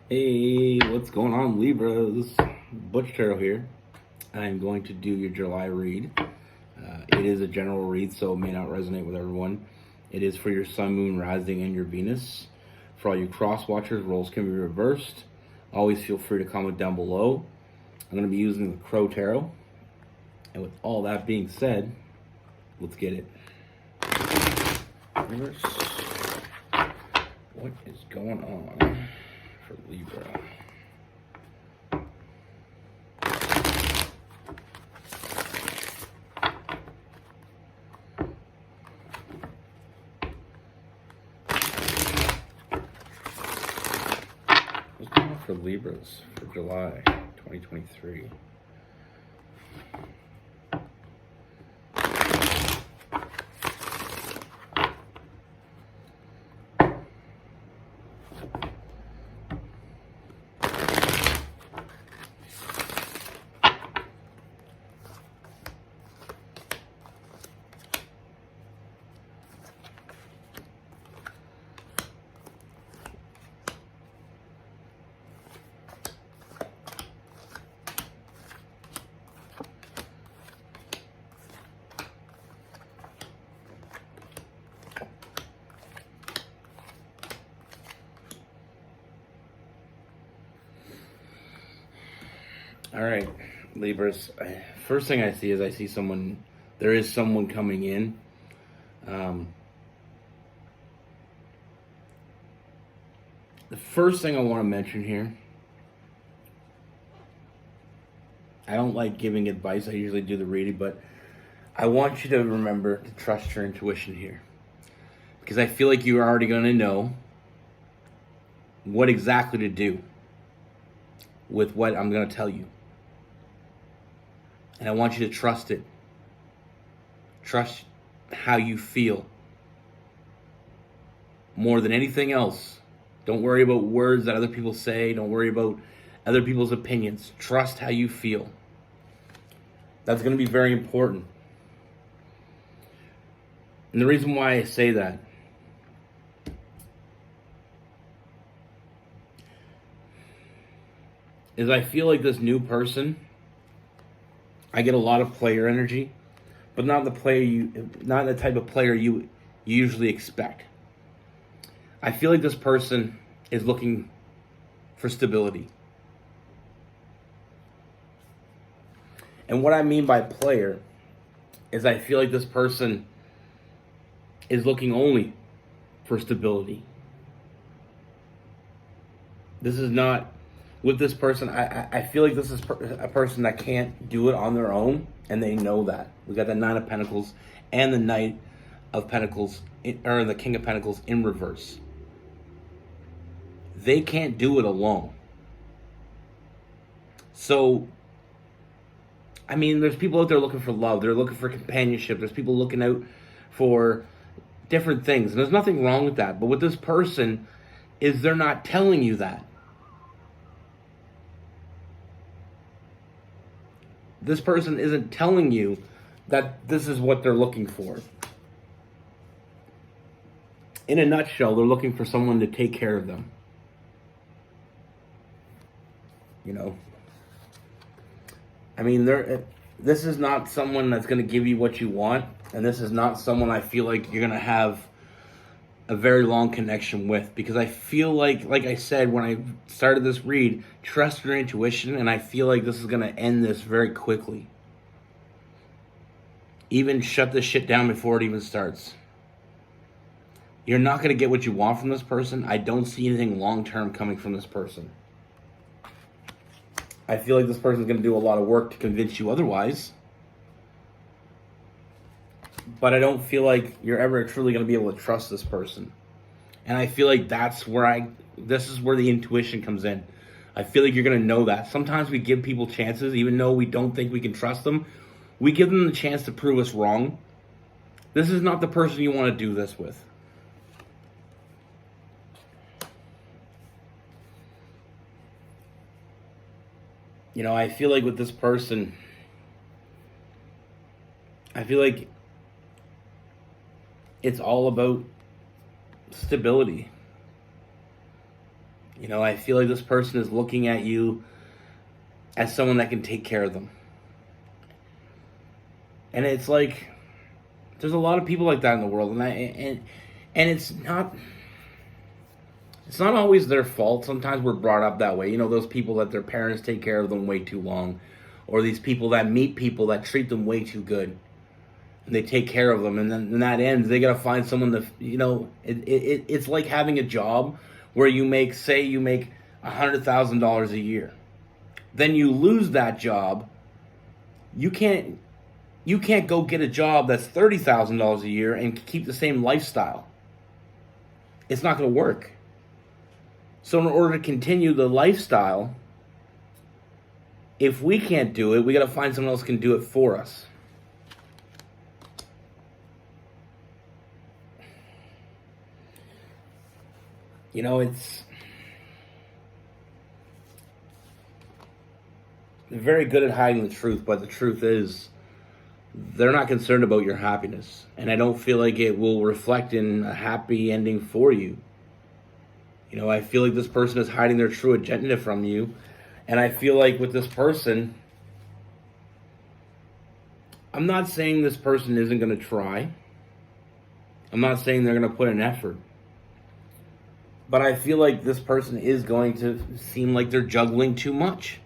Hey, what's going on, Libra? This is Butch here. I'm going to do your July read. It is a general read, so it may not resonate with everyone. It is for your Sun, Moon, Rising, and your Venus. For all you cross watchers, roles can be reversed. Always feel free to comment down below. I'm going to be using the Crow Tarot. And with all that being said, let's get it. Reverse. What is going on for Libra? What's going on for Libras for July 2023? All right, Libras. First thing I see is there is someone coming in. The first thing I want to mention here, I don't like giving advice. I usually do the reading, but I want you to remember to trust your intuition here. Because I feel like you're already going to know what exactly to do with what I'm going to tell you. And I want you to trust it. Trust how you feel. More than anything else. Don't worry about words that other people say. Don't worry about other people's opinions. Trust how you feel. That's going to be very important. And the reason why I say that is I feel like this new person, I get a lot of player energy, but not the type of player you usually expect. I feel like this person is looking for stability. And what I mean by player is I feel like this person is looking only for stability. This is not, with this person, I feel like this is a person that can't do it on their own, and they know that. We got the Nine of Pentacles and the Knight of Pentacles, or the King of Pentacles in reverse. They can't do it alone. So, I mean, there's people out there looking for love. They're looking for companionship. There's people looking out for different things. And there's nothing wrong with that. But with this person, is they're not telling you that. This person isn't telling you that this is what they're looking for. In a nutshell, they're looking for someone to take care of them. You know, I mean, this is not someone that's going to give you what you want, and this is not someone I feel like you're going to have a very long connection with, because I feel like I said when I started this read, trust your intuition, and I feel like this is going to end this very quickly. Even shut this shit down before it even starts. You're not going to get what you want from this person. I don't see anything long-term coming from this person. I feel like this person's going to do a lot of work to convince you otherwise. But I don't feel like you're ever truly going to be able to trust this person. And I feel like this is where the intuition comes in. I feel like you're going to know that. Sometimes we give people chances, even though we don't think we can trust them. We give them the chance to prove us wrong. This is not the person you want to do this with. You know, I feel like with this person, I feel like it's all about stability. I feel like this person is looking at you as someone that can take care of them. And it's like, there's a lot of people like that in the world, and it's not always their fault. Sometimes we're brought up that way. Those people that their parents take care of them way too long, or these people that meet people that treat them way too good, and they take care of them, and then when that ends, they gotta find someone to, it's like having a job where you make $100,000 a year, then you lose that job. You can't go get a job that's $30,000 a year and keep the same lifestyle. It's not going to work. So in order to continue the lifestyle, if we can't do it, we got to find someone else who can do it for us. They're very good at hiding the truth, but the truth is, they're not concerned about your happiness. And I don't feel like it will reflect in a happy ending for you. I feel like this person is hiding their true agenda from you. And I feel like with this person, I'm not saying this person isn't going to try. I'm not saying they're going to put an effort. But I feel like this person is going to seem like they're juggling too much.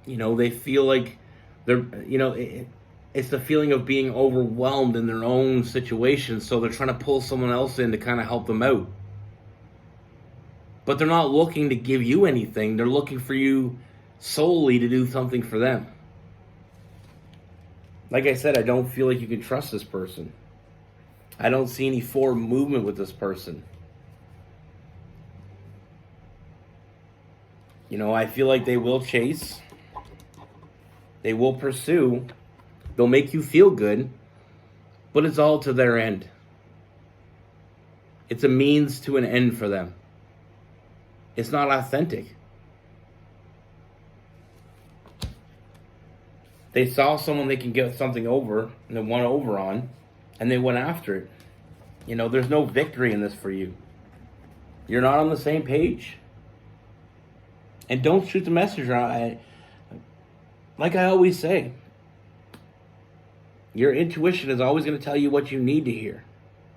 They feel like they're, it's the feeling of being overwhelmed in their own situation, so they're trying to pull someone else in to kind of help them out. But they're not looking to give you anything. They're looking for you solely to do something for them. Like I said, I don't feel like you can trust this person. I don't see any forward movement with this person. I feel like they will chase. They will pursue. They'll make you feel good. But it's all to their end. It's a means to an end for them. It's not authentic. They saw someone they can get something over, and they won over on, and they went after it. There's no victory in this for you. You're not on the same page. And don't shoot the messenger. Like I always say, your intuition is always going to tell you what you need to hear,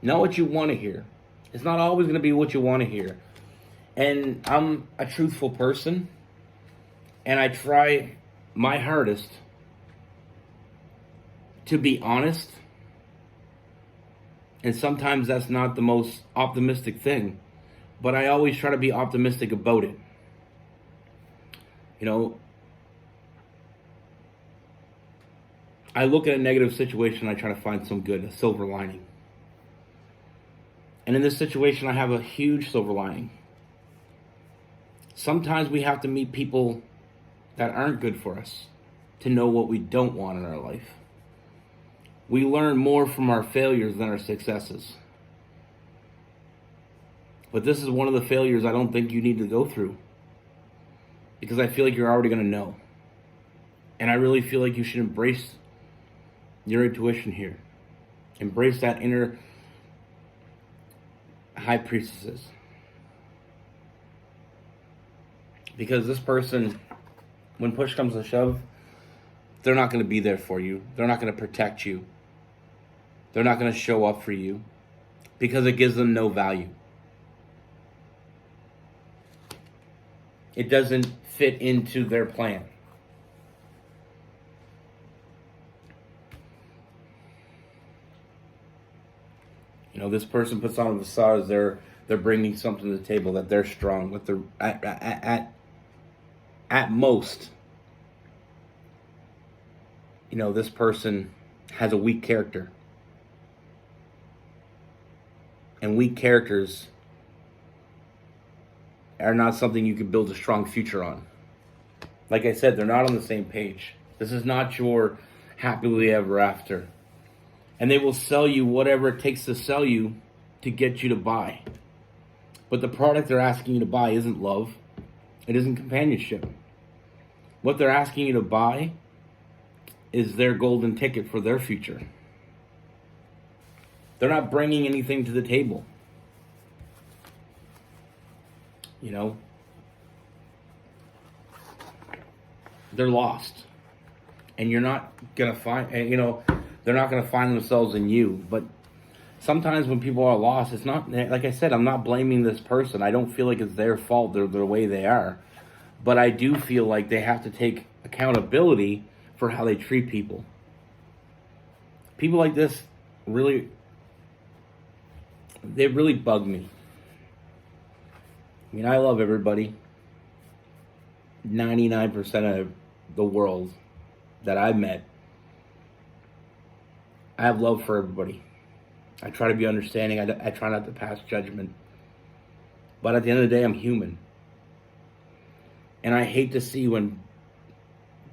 not what you want to hear. It's not always going to be what you want to hear. And I'm a truthful person, and I try my hardest to be honest. And sometimes that's not the most optimistic thing, but I always try to be optimistic about it. I look at a negative situation, I try to find some good, a silver lining. And in this situation, I have a huge silver lining. Sometimes we have to meet people that aren't good for us to know what we don't want in our life. We learn more from our failures than our successes. But this is one of the failures I don't think you need to go through, because I feel like you're already going to know. And I really feel like you should embrace your intuition here. Embrace that inner high priestesses. Because this person, when push comes to shove, they're not going to be there for you. They're not going to protect you. They're not going to show up for you because it gives them no value. It doesn't fit into their plan. This person puts on a facade as they're bringing something to the table, that they're strong, with the at most, this person has a weak character. And weak characters are not something you can build a strong future on. Like I said, they're not on the same page. This is not your happily ever after. And they will sell you whatever it takes to sell you to get you to buy. But the product they're asking you to buy isn't love. It isn't companionship. What they're asking you to buy is their golden ticket for their future. They're not bringing anything to the table. You know, they're lost. And you're not going to find, they're not going to find themselves in you. But sometimes when people are lost, it's not, like I said, I'm not blaming this person. I don't feel like it's their fault. They're the way they are. But I do feel like they have to take accountability for how they treat people. People like this really, they really bug me. I mean, I love everybody. 99% of the world that I've met, I have love for everybody. I try to be understanding. I try not to pass judgment. But at the end of the day, I'm human. And I hate to see when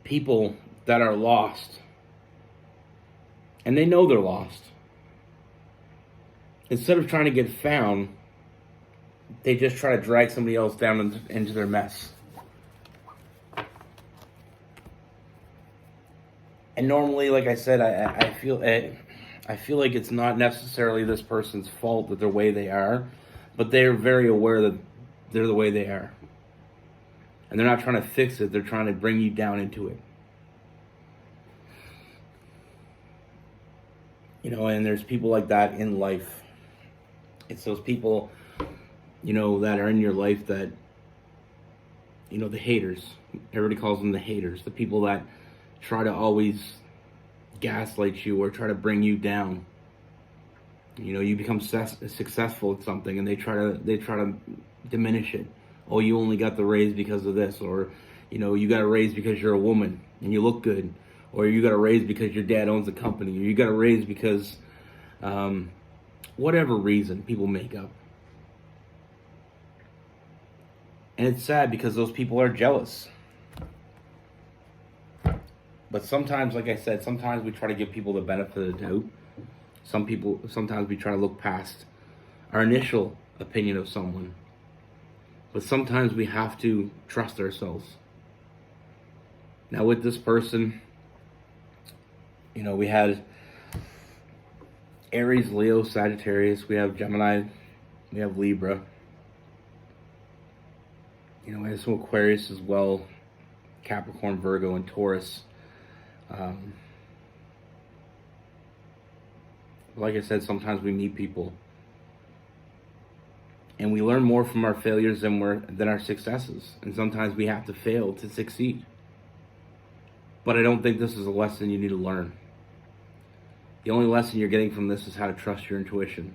people that are lost, and they know they're lost, instead of trying to get found, they just try to drag somebody else down into their mess. And normally, like I said, I feel like it's not necessarily this person's fault that they're the way they are, but they're very aware that they're the way they are. And they're not trying to fix it, they're trying to bring you down into it. And there's people like that in life. It's those people, that are in your life that, the haters. Everybody calls them the haters. The people that try to always gaslight you or try to bring you down. You become successful at something and they try to diminish it. Oh, you only got the raise because of this, or you got a raise because you're a woman and you look good, or you got a raise because your dad owns a company, or you got a raise because whatever reason people make up. And it's sad because those people are jealous. But sometimes, like I said, sometimes we try to give people the benefit of the doubt. Sometimes we try to look past our initial opinion of someone. But sometimes we have to trust ourselves. Now with this person, we had Aries, Leo, Sagittarius, we have Gemini, we have Libra. We have some Aquarius as well, Capricorn, Virgo, and Taurus. Like I said, sometimes we meet people and we learn more from our failures than our successes. And sometimes we have to fail to succeed. But I don't think this is a lesson you need to learn. The only lesson you're getting from this is how to trust your intuition.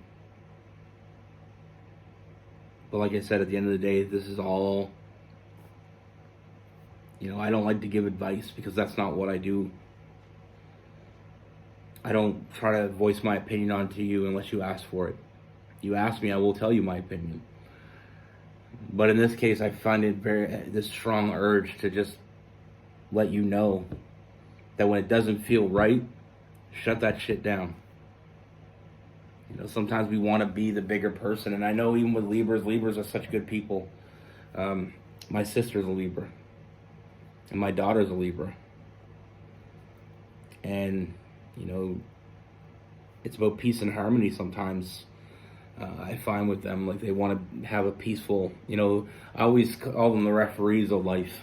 But like I said, at the end of the day, this is all, I don't like to give advice because that's not what I do. I don't try to voice my opinion onto you unless you ask for it. You ask me, I will tell you my opinion. But in this case, I find it this strong urge to just let you know that when it doesn't feel right, shut that shit down. Sometimes we want to be the bigger person. And I know even with Libras are such good people. My sister's a Libra. And my daughter's a Libra. And, it's about peace and harmony sometimes. I find with them, like they want to have a peaceful, I always call them the referees of life.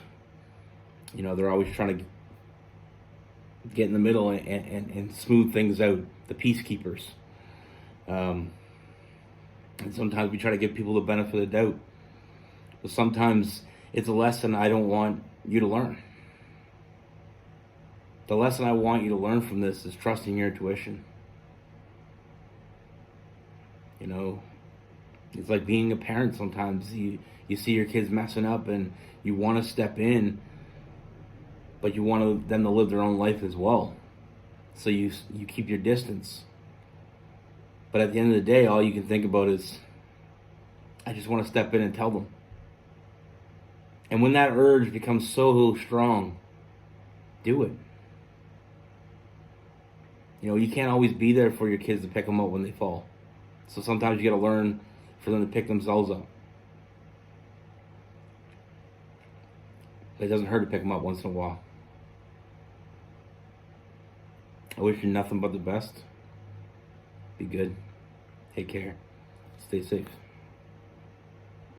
They're always trying to get in the middle and smooth things out, the peacekeepers. And sometimes we try to give people the benefit of the doubt. But sometimes it's a lesson I don't want you to learn. The lesson I want you to learn from this is trusting your intuition. It's like being a parent sometimes. You see your kids messing up and you want to step in, but you want them to live their own life as well. So you keep your distance. But at the end of the day, all you can think about is, I just want to step in and tell them. And when that urge becomes so strong, do it. You can't always be there for your kids to pick them up when they fall. So sometimes you got to learn for them to pick themselves up. It doesn't hurt to pick them up once in a while. I wish you nothing but the best. Be good. Take care. Stay safe.